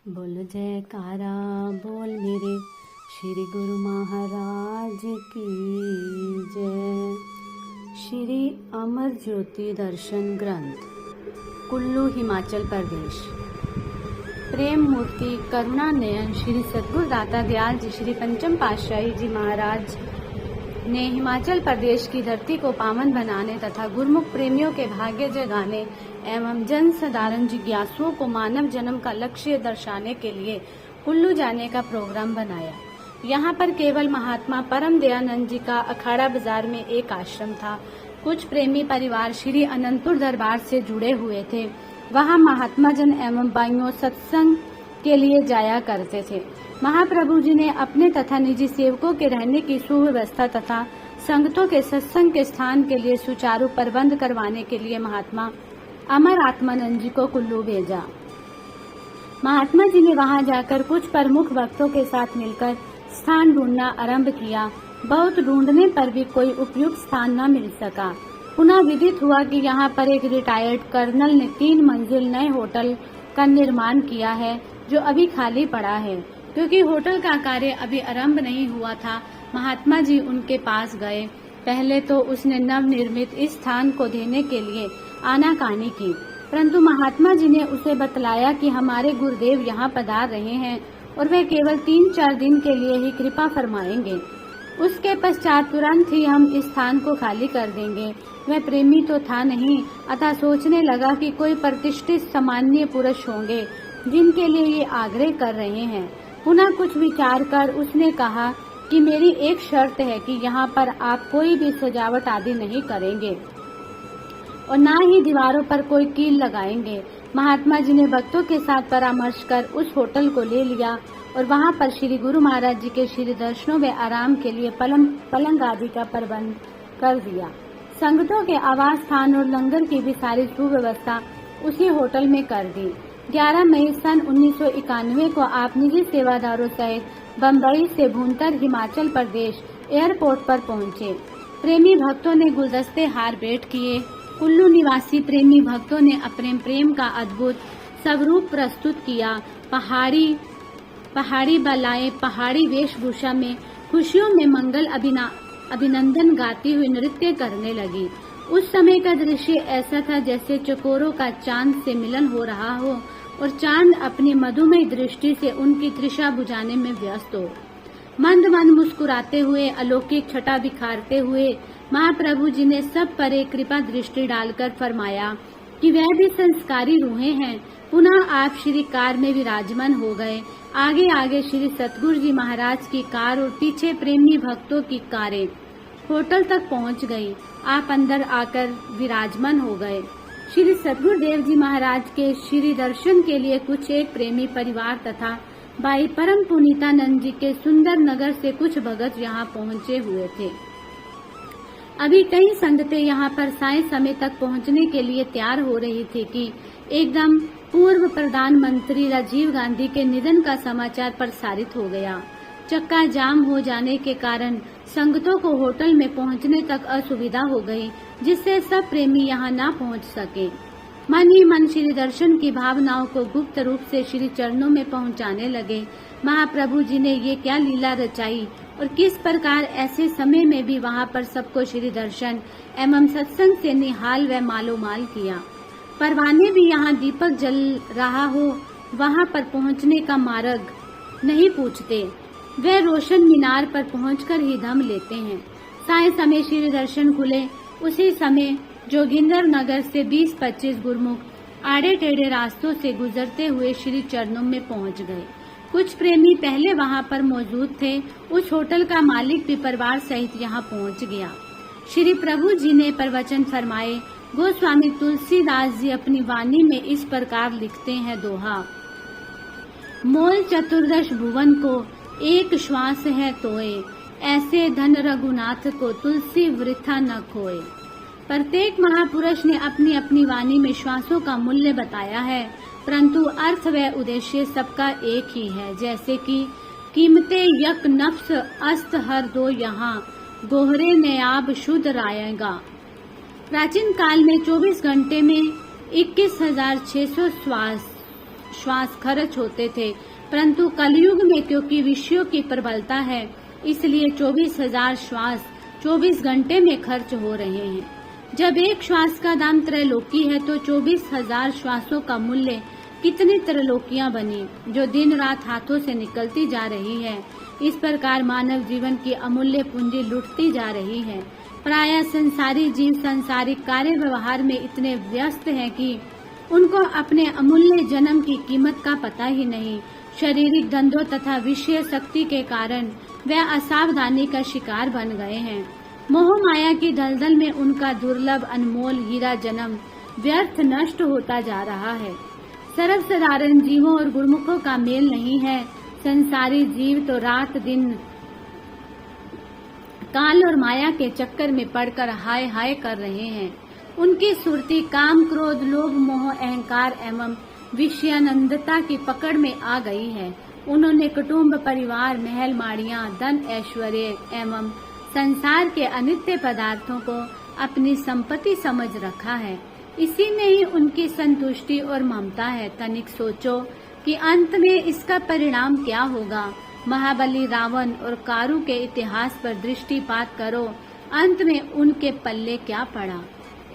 बोल जयकारा बोल मेरे श्री गुरु महाराज की जय। श्री अमर ज्योति दर्शन ग्रंथ, कुल्लू, हिमाचल प्रदेश। प्रेम मूर्ति करुणा नयन श्री सद्गुरु दाता दयाल जी श्री पंचम पातशाही जी महाराज ने हिमाचल प्रदेश की धरती को पावन बनाने तथा गुरुमुख प्रेमियों के भाग्य जगाने एवं जन साधारण जिज्ञासुओं को मानव जन्म का लक्ष्य दर्शाने के लिए कुल्लू जाने का प्रोग्राम बनाया। यहाँ पर केवल महात्मा परम दयानंद जी का अखाड़ा बाजार में एक आश्रम था। कुछ प्रेमी परिवार श्री अनंतपुर दरबार से जुड़े हुए थे। वहाँ महात्मा जन एवं बाइयों सत्संग के लिए जाया करते थे। महाप्रभु जी ने अपने तथा निजी सेवकों के रहने की सुव्यवस्था तथा संगतों के सत्संग के स्थान के लिए सुचारू प्रबंध करवाने के लिए महात्मा अमर आत्मानंद जी को कुल्लू भेजा। महात्मा जी ने वहां जाकर कुछ प्रमुख भक्तों के साथ मिलकर स्थान ढूंढना आरंभ किया। बहुत ढूंढने पर भी कोई उपयुक्त स्थान न मिल सका। पुनः विदित हुआ कि यहाँ पर एक रिटायर्ड कर्नल ने 3 मंजिल नए होटल का निर्माण किया है, जो अभी खाली पड़ा है। क्योंकि होटल का कार्य अभी आरंभ नहीं हुआ था, महात्मा जी उनके पास गए। पहले तो उसने नव निर्मित इस स्थान को देने के लिए आनाकानी की, परंतु महात्मा जी ने उसे बतलाया कि हमारे गुरुदेव यहाँ पधार रहे हैं और वे केवल 3-4 दिन के लिए ही कृपा फरमाएंगे। उसके पश्चात तुरंत ही हम इस स्थान को खाली कर देंगे। वह प्रेमी तो था नहीं, अतः सोचने लगा कि कोई प्रतिष्ठित सामान्य पुरुष होंगे जिनके लिए ये आग्रह कर रहे हैं। पुनः कुछ विचार कर उसने कहा कि मेरी एक शर्त है कि यहाँ पर आप कोई भी सजावट आदि नहीं करेंगे और न ही दीवारों पर कोई कील लगाएंगे। महात्मा जी ने भक्तों के साथ परामर्श कर उस होटल को ले लिया और वहाँ पर श्री गुरु महाराज जी के श्री दर्शनों व आराम के लिए पलंग आदि का प्रबंध कर दिया। संगतों के आवास स्थान और लंगर की भी सारी सुव्यवस्था उसी होटल में कर दी। 11 मई सन 1991 को आप निजी सेवादारों सहित बम्बई से भूंतर हिमाचल प्रदेश एयरपोर्ट पर पहुंचे। प्रेमी भक्तों ने गुलदस्ते हार भेंट किए। कुल्लू निवासी प्रेमी भक्तों ने अपने प्रेम का अद्भुत स्वरूप प्रस्तुत किया। पहाड़ी बलाएं पहाड़ी वेशभूषा में खुशियों में मंगल अभिनंदन गाती हुई नृत्य करने लगी। उस समय का दृश्य ऐसा था जैसे चकोरों का चांद से मिलन हो रहा हो और चांद अपनी मधुमय दृष्टि से उनकी तृषा बुझाने में व्यस्त हो। मंद मंद मुस्कुराते हुए, अलौकिक छटा बिखारते हुए महाप्रभु जी ने सब पर एक कृपा दृष्टि डालकर फरमाया कि वह भी संस्कारी रूहें हैं। पुनः आप श्री कार में विराजमान हो गए। आगे आगे श्री सतगुरु जी महाराज की कार और पीछे प्रेमी भक्तों की कारें होटल तक पहुंच गई। आप अंदर आकर विराजमान हो गए। श्री सतगुरु देव जी महाराज के श्री दर्शन के लिए कुछ एक प्रेमी परिवार तथा भाई परम पुनीतानंद जी के सुंदर नगर से कुछ भगत यहाँ पहुँचे हुए थे। अभी कई संगतें यहाँ पर साय समय तक पहुँचने के लिए तैयार हो रही थी कि एकदम पूर्व प्रधानमंत्री राजीव गांधी के निधन का समाचार प्रसारित हो गया। चक्का जाम हो जाने के कारण संगतों को होटल में पहुंचने तक असुविधा हो गई, जिससे सब प्रेमी यहाँ न पहुंच सके। मन ही मन श्री दर्शन की भावनाओं को गुप्त रूप से श्री चरणों में पहुंचाने लगे। महाप्रभु जी ने ये क्या लीला रचाई और किस प्रकार ऐसे समय में भी वहाँ पर सबको श्री दर्शन एवं सत्संग से निहाल व मालोमाल किया। परवाने भी यहाँ दीपक जल रहा हो, वहाँ पर पहुँचने का मार्ग नहीं पूछते। वे रोशन मीनार पर पहुंचकर ही दम लेते हैं। साय समय श्री दर्शन खुले। उसी समय जोगिंदर नगर से 20-25 गुरमुख आड़े टेढ़े रास्तों से गुजरते हुए श्री चरणों में पहुंच गए। कुछ प्रेमी पहले वहां पर मौजूद थे। उस होटल का मालिक भी परिवार सहित यहां पहुंच गया। श्री प्रभु जी ने प्रवचन फरमाए। गोस्वामी तुलसीदास जी अपनी वाणी में इस प्रकार लिखते हैं दोहा: मोल चतुर्दश भुवन को एक श्वास है तोए, ऐसे धन रघुनाथ को तुलसी वृथा न खोए। प्रत्येक महापुरुष ने अपनी अपनी वाणी में श्वासों का मूल्य बताया है, परंतु अर्थ व उद्देश्य सबका एक ही है। जैसे कि कीमते यक नफ्स अस्त हर दो यहाँ, गोहरे नयाब शुद्ध रायेगा। प्राचीन काल में 24 घंटे में 21,600 श्वास श्वास खर्च होते थे, परंतु कलयुग में क्योंकि विषयों की प्रबलता है, इसलिए 24,000 श्वास 24 घंटे में खर्च हो रहे हैं। जब एक श्वास का दाम त्रैलोकी है तो 24,000 श्वासों का मूल्य कितनी त्रैलोकियां बनी, जो दिन रात हाथों से निकलती जा रही है। इस प्रकार मानव जीवन की अमूल्य पूंजी लुटती जा रही है। प्रायः संसारी जीव संसारिक कार्य व्यवहार में इतने व्यस्त हैं कि उनको अपने अमूल्य जन्म की कीमत का पता ही नहीं। शारीरिक धंधों तथा विषय शक्ति के कारण वे असावधानी का शिकार बन गए हैं। मोह माया की दलदल में उनका दुर्लभ अनमोल हीरा जन्म व्यर्थ नष्ट होता जा रहा है। सर्वसाधारण जीवों और गुरुमुखों का मेल नहीं है। संसारी जीव तो रात दिन काल और माया के चक्कर में पड़कर हाय हाय कर रहे हैं। उनकी सुरती काम, क्रोध, लोभ, मोह, अहंकार एवं विषयानंदता की पकड़ में आ गई है। उन्होंने कुटुंब, परिवार, महल माड़ियां, धन, ऐश्वर्य एवं संसार के अनित्य पदार्थों को अपनी संपत्ति समझ रखा है। इसी में ही उनकी संतुष्टि और ममता है। तनिक सोचो कि अंत में इसका परिणाम क्या होगा। महाबली रावण और कारु के इतिहास पर दृष्टिपात करो, अंत में उनके पल्ले क्या पड़ा।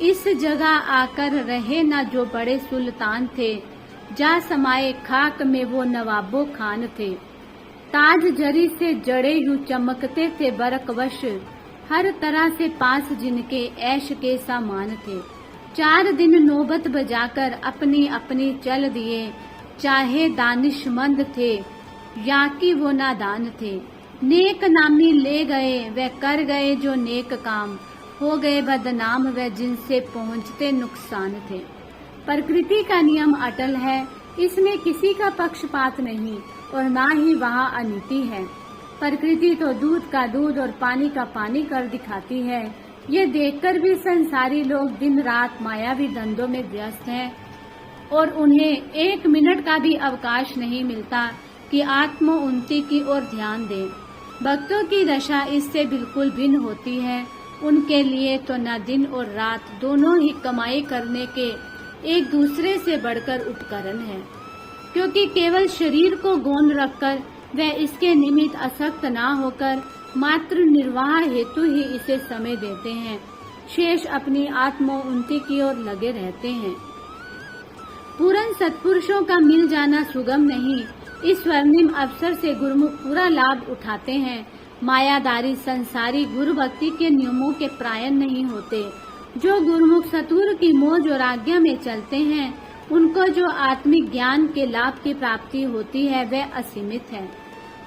इस जगह आकर रहे न जो बड़े सुल्तान थे, जा समाये खाक में वो नवाबो खान थे। ताज जरी से जड़े यूं चमकते थे बरकवश, हर तरह से पास जिनके ऐश के सामान थे। 4 दिन नौबत बजाकर अपनी अपनी चल दिए, चाहे दानिशमंद थे या कि वो नादान थे। नेक नामी ले गए वे कर गए जो नेक काम, हो गए बदनाम वे जिनसे पहुँचते नुकसान थे। प्रकृति का नियम अटल है, इसमें किसी का पक्षपात नहीं और ना ही वहाँ अनीति है। प्रकृति तो दूध का दूध और पानी का पानी कर दिखाती है। ये देखकर भी संसारी लोग दिन रात मायावी धंधों में व्यस्त हैं और उन्हें 1 मिनट का भी अवकाश नहीं मिलता कि आत्म उन्नति की ओर ध्यान दें। भक्तों की दशा इससे बिल्कुल भिन्न होती है। उनके लिए तो न दिन और रात दोनों ही कमाई करने के एक दूसरे से बढ़कर उपकरण है, क्योंकि केवल शरीर को गौण रखकर वे इसके निमित्त आसक्त ना होकर मात्र निर्वाह हेतु ही इसे समय देते हैं। शेष अपनी आत्मोन्नति की ओर लगे रहते हैं। पूर्ण सत्पुरुषों का मिल जाना सुगम नहीं। इस स्वर्णिम अवसर से गुरुमुख पूरा लाभ उठाते हैं। मायादारी संसारी गुरु भक्ति के नियमों के प्रायण नहीं होते। जो गुरुमुख सतुर की मौज और आज्ञा में चलते हैं, उनको जो आत्मिक ज्ञान के लाभ की प्राप्ति होती है वह असीमित है।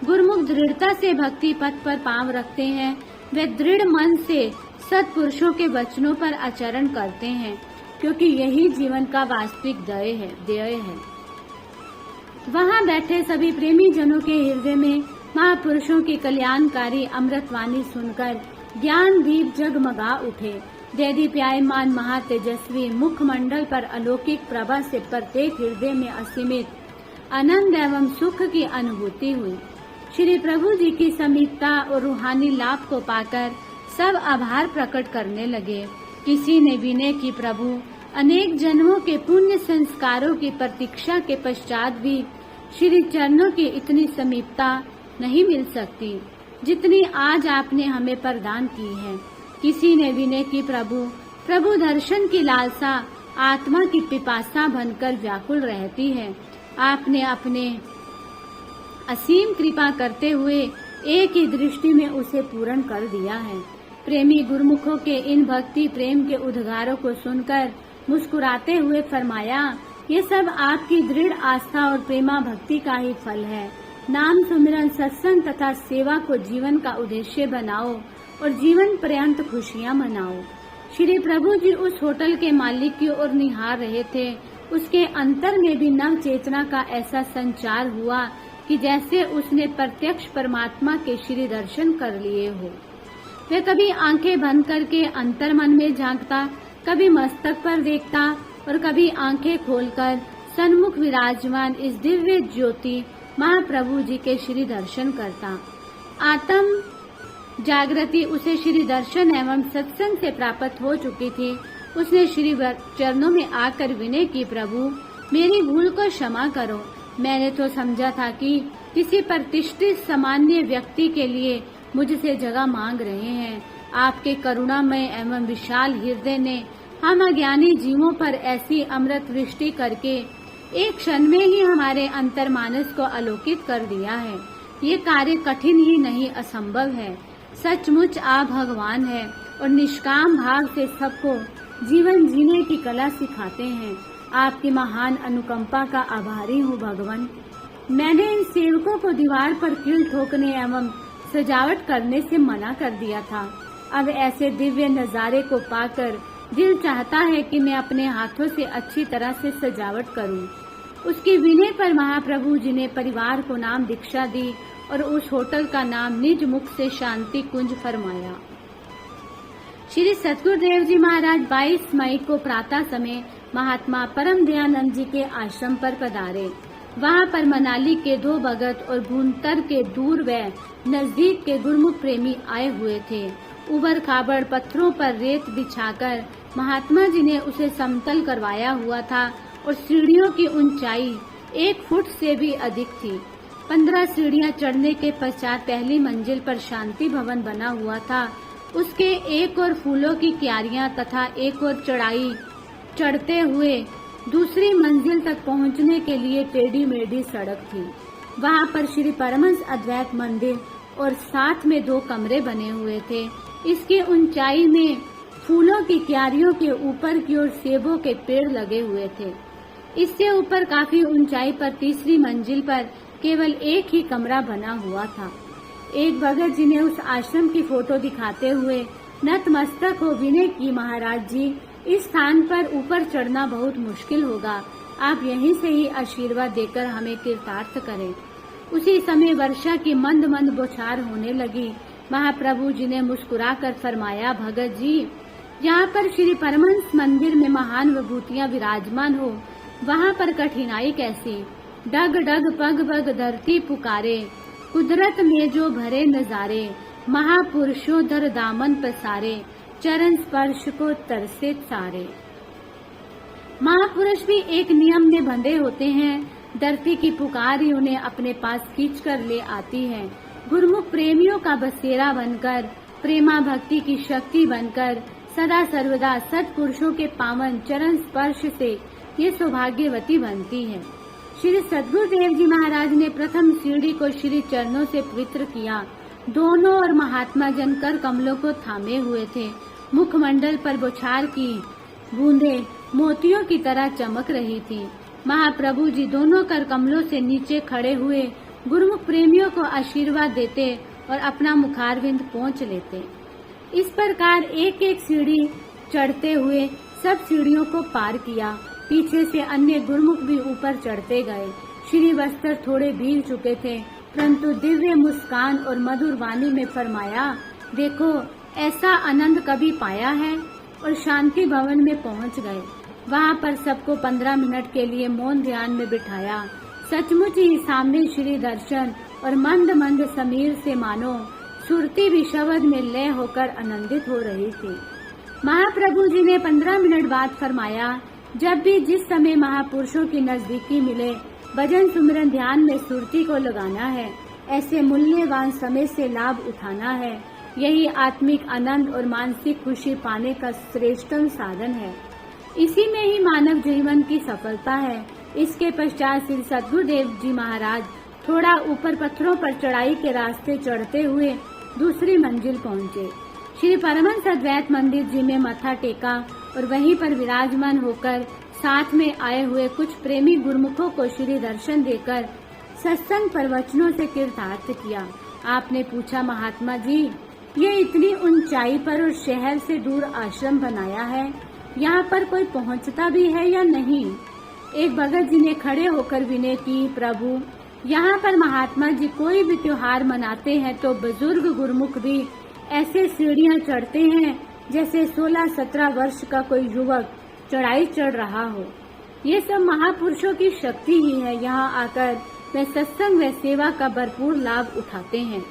गुरुमुख दृढ़ता से भक्ति पथ पर पांव रखते हैं। वे दृढ़ मन से सत्पुरुषों के वचनों पर आचरण करते हैं, क्योंकि यही जीवन का वास्तविक ध्येय है। वहाँ बैठे सभी प्रेमी जनों के हृदय में महापुरुषों की कल्याणकारी अमृतवाणी सुनकर ज्ञान दीप जगमगा उठे। देदीप्यायमान महातेजस्वी मुखमंडल पर अलौकिक प्रभा से प्रत्येक हृदय में असीमित आनंद एवं सुख की अनुभूति हुई। श्री प्रभु जी की समीपता और रूहानी लाभ को पाकर सब आभार प्रकट करने लगे। किसी ने विनय की, प्रभु अनेक जन्मों के पुण्य संस्कारों की प्रतीक्षा के पश्चात भी श्री चरणों की इतनी समीपता नहीं मिल सकती जितनी आज आपने हमें प्रदान की है। किसी ने विनय की, प्रभु दर्शन की लालसा आत्मा की पिपासा बनकर व्याकुल रहती है। आपने अपने असीम कृपा करते हुए एक ही दृष्टि में उसे पूर्ण कर दिया है। प्रेमी गुरुमुखों के इन भक्ति प्रेम के उद्गारों को सुनकर मुस्कुराते हुए फरमाया, ये सब आपकी दृढ़ आस्था और प्रेमा भक्ति का ही फल है। नाम सुमिरन, सत्संग तथा सेवा को जीवन का उद्देश्य बनाओ और जीवन पर्यंत खुशियां मनाओ। श्री प्रभु जी उस होटल के मालिक की ओर निहार रहे थे। उसके अंतर में भी नव चेतना का ऐसा संचार हुआ कि जैसे उसने प्रत्यक्ष परमात्मा के श्री दर्शन कर लिए हो। वह कभी आंखें बंद करके अंतर मन में झांकता, कभी मस्तक पर देखता और कभी आंखें खोलकर सन्मुख विराजमान इस दिव्य ज्योति महाप्रभु जी के श्री दर्शन करता। आत्म जागृति उसे श्री दर्शन एवं सत्संग से प्राप्त हो चुकी थी। उसने श्री चरणों में आकर विनय की, प्रभु मेरी भूल को क्षमा करो। मैंने तो समझा था कि किसी प्रतिष्ठित सामान्य व्यक्ति के लिए मुझसे जगह मांग रहे हैं। आपके करुणामय एवं विशाल हृदय ने हम अज्ञानी जीवों पर ऐसी अमृत वृष्टि करके एक क्षण में ही हमारे अंतर्मानस को आलोकित कर दिया है। ये कार्य कठिन ही नहीं, असंभव है। सचमुच आप भगवान हैं और निष्काम भाव से सबको जीवन जीने की कला सिखाते हैं। आपकी महान अनुकंपा का आभारी हूँ भगवान। मैंने इन सेवकों को दीवार पर कील ठोकने एवं सजावट करने से मना कर दिया था। अब ऐसे दिव्य नजारे को पाकर दिल चाहता है कि मैं अपने हाथों से अच्छी तरह से सजावट करूं। उसके विनय पर महाप्रभु जी ने परिवार को नाम दीक्षा दी और उस होटल का नाम निज मुख से शांति कुंज फरमाया। श्री सतगुरुदेव जी महाराज 22 मई को प्रातः समय महात्मा परम दयानंद जी के आश्रम पर पधारे। वहां पर मनाली के 2 भगत और भूंतर के दूर व नजदीक के गुरमुख प्रेमी आए हुए थे। उबड़ खाबड़ पत्थरों पर रेत बिछाकर महात्मा जी ने उसे समतल करवाया हुआ था और सीढ़ियों की ऊंचाई 1 फुट से भी अधिक थी। 15 सीढ़ियां चढ़ने के पश्चात पहली मंजिल पर शांति भवन बना हुआ था। उसके एक और फूलों की क्यारियां तथा एक और चढ़ाई चढ़ते हुए दूसरी मंजिल तक पहुंचने के लिए टेढ़ी मेढ़ी सड़क थी। वहां पर श्री परमहंस अद्वैत मंदिर और साथ में 2 कमरे बने हुए थे। इसकी ऊंचाई में फूलों की क्यारियों के ऊपर की ओर सेबों के पेड़ लगे हुए थे। इससे ऊपर काफी ऊंचाई पर तीसरी मंजिल पर केवल एक ही कमरा बना हुआ था। एक भगत जी ने उस आश्रम की फोटो दिखाते हुए नतमस्तक हो विनय की, महाराज जी, इस स्थान पर ऊपर चढ़ना बहुत मुश्किल होगा। आप यहीं से ही आशीर्वाद देकर हमें कृतार्थ करें। उसी समय वर्षा की मंद मंद बौछार होने लगी। महाप्रभु जी ने मुस्कुराकर फरमाया, भगत जी, यहाँ पर श्री परमहंस मंदिर में महान विभूतियाँ विराजमान हो, वहाँ पर कठिनाई कैसी। डग डग पग पग धरती पुकारे, कुदरत में जो भरे नजारे, महापुरुषों धर दामन पसारे, चरण स्पर्श को तरसे सारे। महापुरुष भी एक नियम में बंधे होते हैं। धरती की पुकार ही उन्हें अपने पास खींच कर ले आती है। गुरुमुख प्रेमियों का बसेरा बनकर, प्रेमा भक्ति की शक्ति बनकर सदा सर्वदा सत्पुरुषों के पावन चरण स्पर्श से ये सौभाग्यवती बनती है। श्री सद्गुरुदेव जी महाराज ने प्रथम सीढ़ी को श्री चरणों से पवित्र किया। दोनों और महात्मा जन कर कमलों को थामे हुए थे। मुखमंडल पर बौछार की बूंदें मोतियों की तरह चमक रही थी। महाप्रभु जी दोनों कर कमलों से नीचे खड़े हुए गुरुमुख प्रेमियों को आशीर्वाद देते और अपना मुखारविंद पोंछ लेते। इस प्रकार एक एक सीढ़ी चढ़ते हुए सब सीढ़ियों को पार किया। पीछे से अन्य गुरुमुख भी ऊपर चढ़ते गए। श्री वस्त्र थोड़े भीग चुके थे, परंतु दिव्य मुस्कान और मधुर वाणी में फरमाया, देखो ऐसा आनंद कभी पाया है, और शांति भवन में पहुंच गए। वहां पर सबको 15 मिनट के लिए मौन ध्यान में बिठाया। सचमुच ही सामने श्री दर्शन और मंद मंद समीर से मानो सुरती भी शब्द में लय होकर आनंदित हो रही थी। महाप्रभु जी ने 15 मिनट बाद फरमाया, जब भी जिस समय महापुरुषों की नजदीकी मिले, भजन सुमिरन ध्यान में सुरती को लगाना है। ऐसे मूल्यवान समय से लाभ उठाना है। यही आत्मिक आनंद और मानसिक खुशी पाने का श्रेष्ठतम साधन है। इसी में ही मानव जीवन की सफलता है। इसके पश्चात श्री सद्गुरुदेव जी महाराज थोड़ा ऊपर पत्थरों पर चढ़ाई के रास्ते चढ़ते हुए दूसरी मंजिल पहुँचे। श्री परमहंस अद्वैत मंदिर जी में मत्था टेका और वहीं पर विराजमान होकर साथ में आए हुए कुछ प्रेमी गुरुमुखों को श्री दर्शन देकर सत्संग प्रवचनों से कृतार्थ किया। आपने पूछा, महात्मा जी, ये इतनी ऊंचाई पर और शहर से दूर आश्रम बनाया है, यहाँ पर कोई पहुँचता भी है या नहीं? एक भगत जी ने खड़े होकर विनय की, प्रभु, यहाँ पर महात्मा जी कोई भी त्योहार मनाते हैं तो बुजुर्ग गुरुमुख भी ऐसे सीढ़ियाँ चढ़ते हैं जैसे 16-17 वर्ष का कोई युवक चढ़ाई चढ़ रहा हो। ये सब महापुरुषों की शक्ति ही है। यहाँ आकर वे सत्संग व सेवा का भरपूर लाभ उठाते हैं।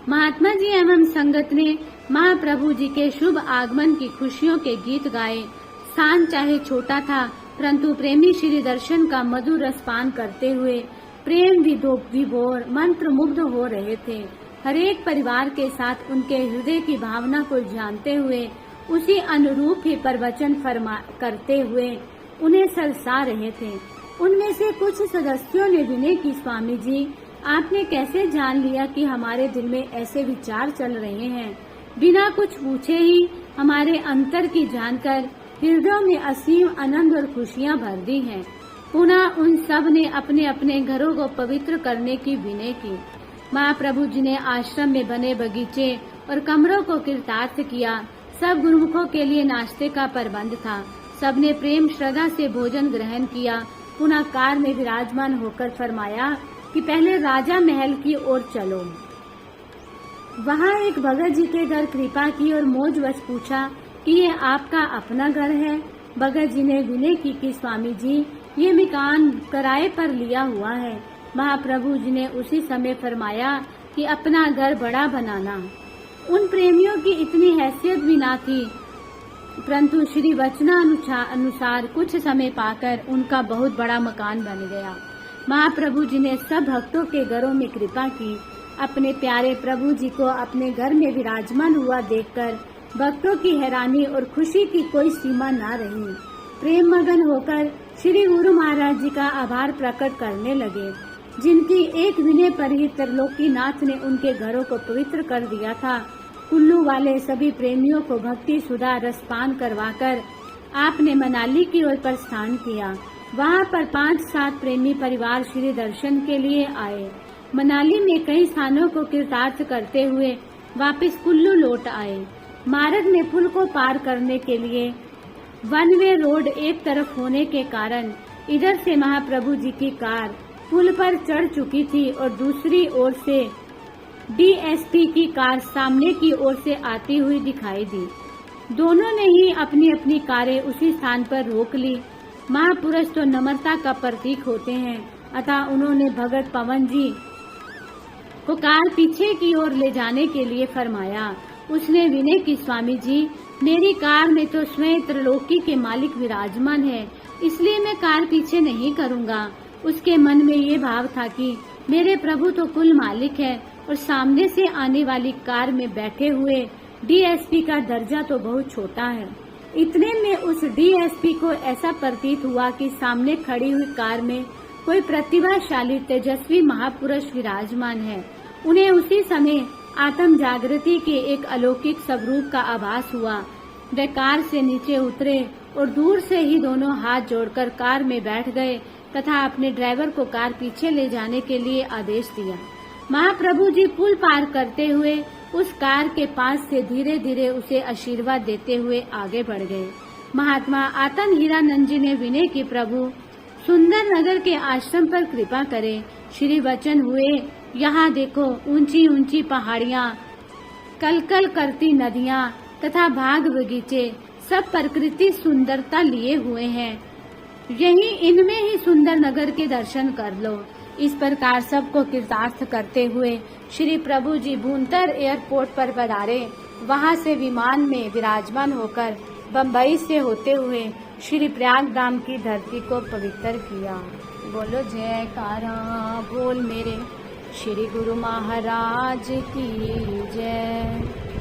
महात्मा जी एवं संगत ने महाप्रभु जी के शुभ आगमन की खुशियों के गीत गाए। स्थान चाहे छोटा था, परंतु प्रेमी श्री दर्शन का मधुर रसपान करते हुए प्रेम विभोर मंत्र मुग्ध हो रहे थे। हरेक परिवार के साथ उनके हृदय की भावना को जानते हुए उसी अनुरूप ही प्रवचन करते हुए उन्हें सरसा रहे थे। उनमें से कुछ सदस्यों ने विनय की, स्वामी जी, आपने कैसे जान लिया कि हमारे दिल में ऐसे विचार चल रहे हैं? बिना कुछ पूछे ही हमारे अंतर की जानकर हृदयों में असीम आनंद और खुशियां भर दी हैं। पुनः उन सब ने अपने अपने घरों को पवित्र करने की विनय की। महाप्रभु जी ने आश्रम में बने बगीचे और कमरों को कृतार्थ किया। सब गुरुमुखों के लिए नाश्ते का प्रबंध था। सबने प्रेम श्रद्धा से भोजन ग्रहण किया। पुनः कार में विराजमान होकर फरमाया कि पहले राजा महल की ओर चलो। वहाँ एक भगत जी के घर कृपा की और मौजवश पूछा कि ये आपका अपना घर है? भगत जी ने विनय की कि स्वामी जी, ये मकान किराए पर लिया हुआ है। महाप्रभु जी ने उसी समय फरमाया कि अपना घर बड़ा बनाना। उन प्रेमियों की इतनी हैसियत भी ना थी, परंतु श्री वचनानुसार कुछ समय पाकर उनका बहुत बड़ा मकान बन गया। महाप्रभु जी ने सब भक्तों के घरों में कृपा की। अपने प्यारे प्रभु जी को अपने घर में विराजमान हुआ देखकर भक्तों की हैरानी और खुशी की कोई सीमा न रही। प्रेम मगन होकर श्री गुरु महाराज जी का आभार प्रकट करने लगे, जिनकी एक विनय पर ही त्रिलोकीनाथ ने उनके घरों को पवित्र कर दिया था। कुल्लू वाले सभी प्रेमियों को भक्ति सुधा रसपान करवाकर आपने मनाली की ओर प्रस्थान किया। वहाँ पर 5-7 प्रेमी परिवार श्री दर्शन के लिए आए। मनाली में कई स्थानों को कृतार्थ करते हुए वापस कुल्लू लौट आए। मार्ग में पुल को पार करने के लिए वन वे रोड एक तरफ होने के कारण इधर से महाप्रभु जी की कार पुल पर चढ़ चुकी थी और दूसरी ओर से डीएसपी की कार सामने की ओर से आती हुई दिखाई दी। दोनों ने ही अपनी अपनी कारें उसी स्थान पर रोक ली। महापुरुष तो नम्रता का प्रतीक होते हैं, अतः उन्होंने भगत पवन जी को कार पीछे की ओर ले जाने के लिए फरमाया। उसने विनय की, स्वामी जी, मेरी कार में तो स्वयं त्रिलोकी के मालिक विराजमान है, इसलिए मैं कार पीछे नहीं करूँगा। उसके मन में ये भाव था कि मेरे प्रभु तो कुल मालिक है और सामने से आने वाली कार में बैठे हुए डीएसपी का दर्जा तो बहुत छोटा है। इतने में उस डीएसपी को ऐसा प्रतीत हुआ कि सामने खड़ी हुई कार में कोई प्रतिभाशाली तेजस्वी महापुरुष विराजमान है। उन्हें उसी समय आत्म जागृति के एक अलौकिक स्वरूप का आभास हुआ। वे कार से नीचे उतरे और दूर से ही दोनों हाथ जोड़कर कार में बैठ गए तथा अपने ड्राइवर को कार पीछे ले जाने के लिए आदेश दिया। महाप्रभु जी पुल पार करते हुए उस कार के पास से धीरे धीरे उसे आशीर्वाद देते हुए आगे बढ़ गए। महात्मा आतन हीरानंद जी ने विनय की, प्रभु सुंदर नगर के आश्रम पर कृपा करें। श्री वचन हुए, यहाँ देखो, ऊंची ऊंची पहाड़ियाँ, कलकल करती नदियाँ तथा बाग बगीचे सब प्रकृति सुंदरता लिए हुए हैं। यही इनमें ही सुंदर नगर के दर्शन कर लो। इस प्रकार सबको कृतार्थ करते हुए श्री प्रभु जी भूंतर एयरपोर्ट पर पधारे। वहां से विमान में विराजमान होकर बम्बई से होते हुए श्री प्रयागराम की धरती को पवित्र किया। बोलो जयकारा बोल मेरे श्री गुरु महाराज की जय।